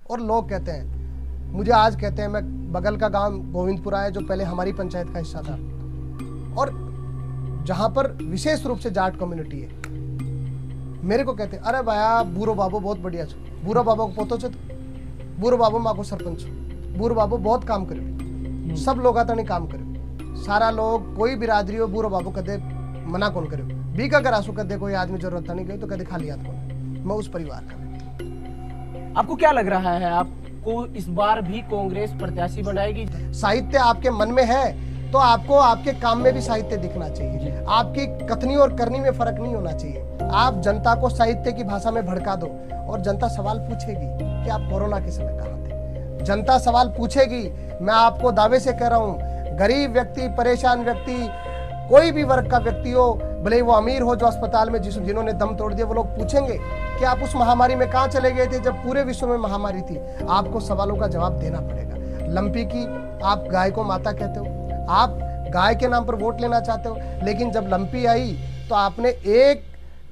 और लोग कहते हैं, मुझे आज कहते हैं, मैं बगल का गांव गोविंदपुरा है जो पहले हमारी पंचायत का हिस्सा था और जहां पर विशेष रूप से जाट कम्युनिटी है, मेरे को कहते हैं अरे भाया बूरो बाबू बहुत बढ़िया छो, बूरो बाबू को पोतो छो, बूरो बाबू माँ को सरपंच छो, बूरो बाबू बहुत काम करे, सब लोग आता नहीं काम करे, सारा लोग कोई बिरादरी हो बूरो बाबू कदे मना कौन करे, बी का करासू कदे कोई आदमी जरूरत नहीं गई तो कदे खाली हाथ कौन। मैं उस परिवार का। आपको क्या लग रहा है, आपको इस बार भी कांग्रेस प्रत्याशी बनाएगी? साहित्य आपके मन में है तो आपको आपके काम में भी साहित्य दिखना चाहिए, आपकी कथनी और करनी में फर्क नहीं होना चाहिए। आप जनता को साहित्य की भाषा में भड़का दो और जनता सवाल पूछेगी कि आप कोरोना के समय कहाँ थे। जनता सवाल पूछेगी, मैं आपको दावे से कह रहा हूँ, गरीब व्यक्ति, परेशान व्यक्ति, कोई भी वर्ग का व्यक्ति हो, भले वो अमीर हो जो अस्पताल में जिन्होंने दम तोड़ दिया, वो लोग पूछेंगे कि आप उस महामारी में कहाँ चले गए थे जब पूरे विश्व में महामारी थी। आपको सवालों का जवाब देना पड़ेगा। लंपी की आप गाय को माता कहते हो, आप गाय के नाम पर वोट लेना चाहते हो, लेकिन जब लंपी आई तो आपने एक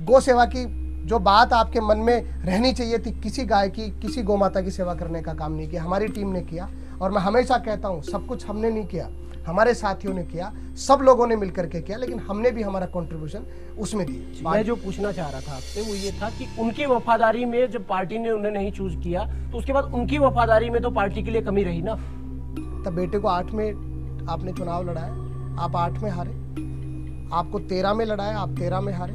गौ सेवा की जो बात आपके मन में रहनी चाहिए थी, किसी गाय की, किसी गौ माता की सेवा करने का काम नहीं किया। हमारी टीम ने किया और मैं हमेशा कहता हूँ सब कुछ हमने नहीं किया, हमारे साथियों ने किया, सब लोगों ने मिलकर के किया, लेकिन हमने भी हमारा कंट्रीब्यूशन उसमें दिया। मैं जो पूछना चाह रहा था आपसे वो ये था कि उनकी वफादारी में जब पार्टी ने उन्हें नहीं चूज किया तो उसके बाद उनकी वफादारी में तो पार्टी के लिए कमी रही ना। तब बेटे को 8 में आपने चुनाव लड़ाया, आप 8 में हारे, आपको 13 में लड़ाया, आप 13 में हारे,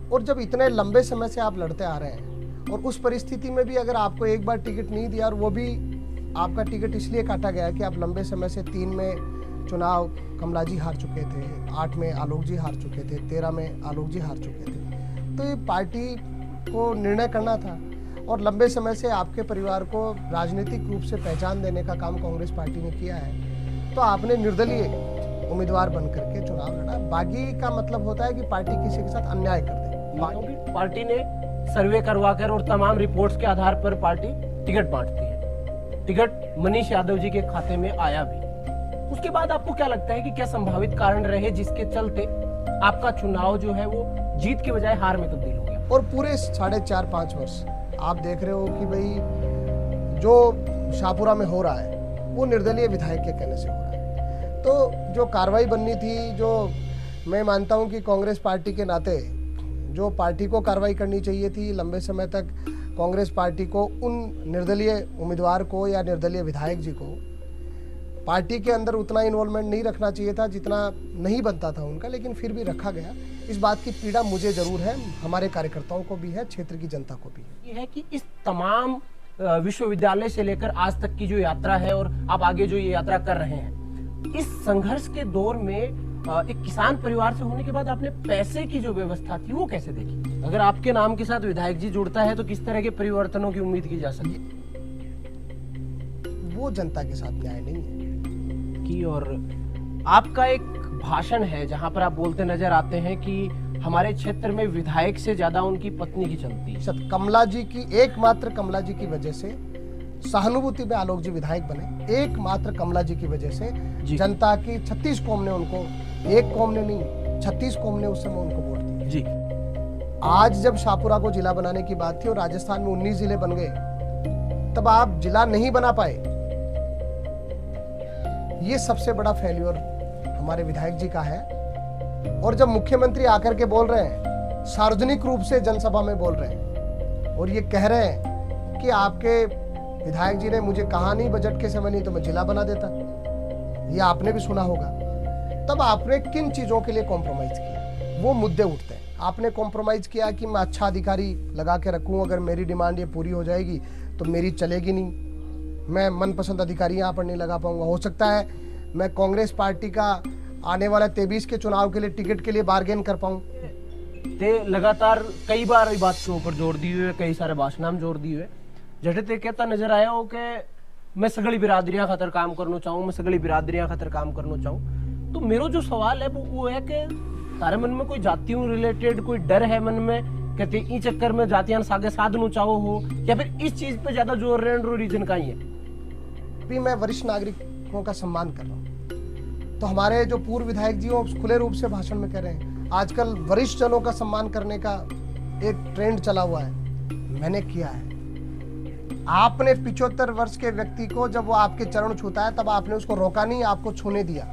और जब इतने लंबे समय से आप लड़ते आ रहे हैं और उस परिस्थिति में भी अगर आपको एक बार टिकट नहीं दिया, और वो भी आपका टिकट इसलिए काटा गया कि आप लंबे समय से 3 में चुनाव कमला जी हार चुके थे, 8 में आलोक जी हार चुके थे, 13 में आलोक जी हार चुके थे, तो ये पार्टी को निर्णय करना था और लंबे समय से आपके परिवार को राजनीतिक रूप से पहचान देने का काम कांग्रेस पार्टी ने किया है, तो आपने निर्दलीय उम्मीदवार बन करके चुनाव लड़ा। बागी का मतलब होता है कि पार्टी किसी के साथ अन्याय कर दे। पार्टी ने सर्वे करवाकर और तमाम रिपोर्ट्स के आधार पर पार्टी टिकट बांटती है, टिकट मनीष यादव जी के खाते में आया भी। उसके बाद आपको क्या लगता है कि क्या संभावित कारण रहे जिसके चलते आपका चुनाव जो है वो जीत के बजाय हार में तब्दील हो गया? और पूरे 4.5-5 वर्ष आप देख रहे हो कि भाई जो शाहपुरा में हो रहा है वो निर्दलीय विधायक के कहने से हो रहा है। तो जो कार्रवाई बननी थी, जो मैं मानता हूं कि कांग्रेस पार्टी के नाते जो पार्टी को कार्रवाई करनी चाहिए थी, लंबे समय तक कांग्रेस पार्टी को उन निर्दलीय उम्मीदवार को या निर्दलीय विधायक जी को पार्टी के अंदर उतना इन्वॉल्वमेंट नहीं रखना चाहिए था जितना नहीं बनता था उनका, लेकिन फिर भी रखा गया। इस बात की पीड़ा मुझे जरूर है, हमारे कार्यकर्ताओं को भी है, क्षेत्र की जनता को भी है। ये है कि इस तमाम विश्वविद्यालय से लेकर आज तक की जो यात्रा है और आप आगे जो ये यात्रा कर रहे हैं, इस संघर्ष के दौर में एक किसान परिवार से होने के बाद आपने पैसे की जो व्यवस्था थी वो कैसे देखी? अगर आपके नाम के साथ विधायक जी जुड़ता है तो किस तरह के परिवर्तनों की उम्मीद की जा सकती है? वो जनता के साथ न्याय नहीं है की। और आपका एक भाषण है जहां पर आप बोलते नजर आते हैं कि हमारे क्षेत्र में विधायक से ज्यादा उनकी पत्नी की चलती है। कमला जी की, एकमात्र कमला जी की वजह से सहानुभूति में आलोक जी विधायक बने, एकमात्र कमला जी की वजह से जनता की 36 कौम ने उनको, एक कौम ने नहीं 36 कौम ने उस समय उनको वोट दिया जी। आज जब शाहपुरा को जिला बनाने की बात थी और राजस्थान में 19 जिले बन गए, तब आप जिला नहीं बना पाए, ये सबसे बड़ा फेल्योर हमारे विधायक जी का है। और जब मुख्यमंत्री आकर के बोल रहे हैं, सार्वजनिक रूप से जनसभा में बोल रहे हैं और ये कह रहे हैं कि आपके विधायक जी ने मुझे कहा नहीं बजट के समय, नहीं तो मैं जिला बना देता, ये आपने भी सुना होगा, तब आपने किन चीजों के लिए कॉम्प्रोमाइज किया? वो मुद्दे उठते हैं। आपने कॉम्प्रोमाइज किया कि मैं अच्छा अधिकारी लगा के रखूं, अगर मेरी डिमांड ये पूरी हो जाएगी तो मेरी चलेगी नहीं, मैं मनपसंद अधिकारी यहाँ पर नहीं लगा पाऊंगा, हो सकता है मैं कांग्रेस पार्टी का आने वाला 23 के चुनाव के लिए टिकट के लिए बार्गेन कर पाऊं। लगातार कई बार इस बात के ऊपर जोर दिए हुए, कई सारे भाषण में जोर दिए हुए, जटे ते कहता नजर आया हो कि मैं सगली बिरादरियां खातर काम करना चाहूँ, मैं सगली बिरादरियां खातर काम करना चाहूँ। तो मेरा जो सवाल है वो है कि तारे मन में कोई जातियों रिलेटेड कोई डर है मन में, कहते ई चक्कर में जातियां सागे साधनु चाहो हो, या फिर इस चीज पे ज्यादा जोर रहने रीजन का ही है? भी मैं वरिष्ठ नागरिकों का सम्मान कर रहा हूँ, तो हमारे जो पूर्व विधायक जी खुले रूप से भाषण में कह रहे हैं, आजकल वरिष्ठ जनों का सम्मान करने का एक ट्रेंड चला हुआ है, मैंने किया है। आपने 75 वर्ष के व्यक्ति को जब वो आपके चरण छूता है तब आपने उसको रोका नहीं, आपको छूने दिया।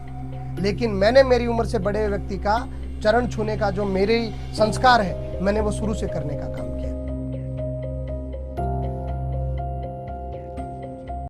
लेकिन मैंने मेरी उम्र से बड़े व्यक्ति का चरण छूने का जो मेरे संस्कार है, मैंने वो शुरू से करने का काम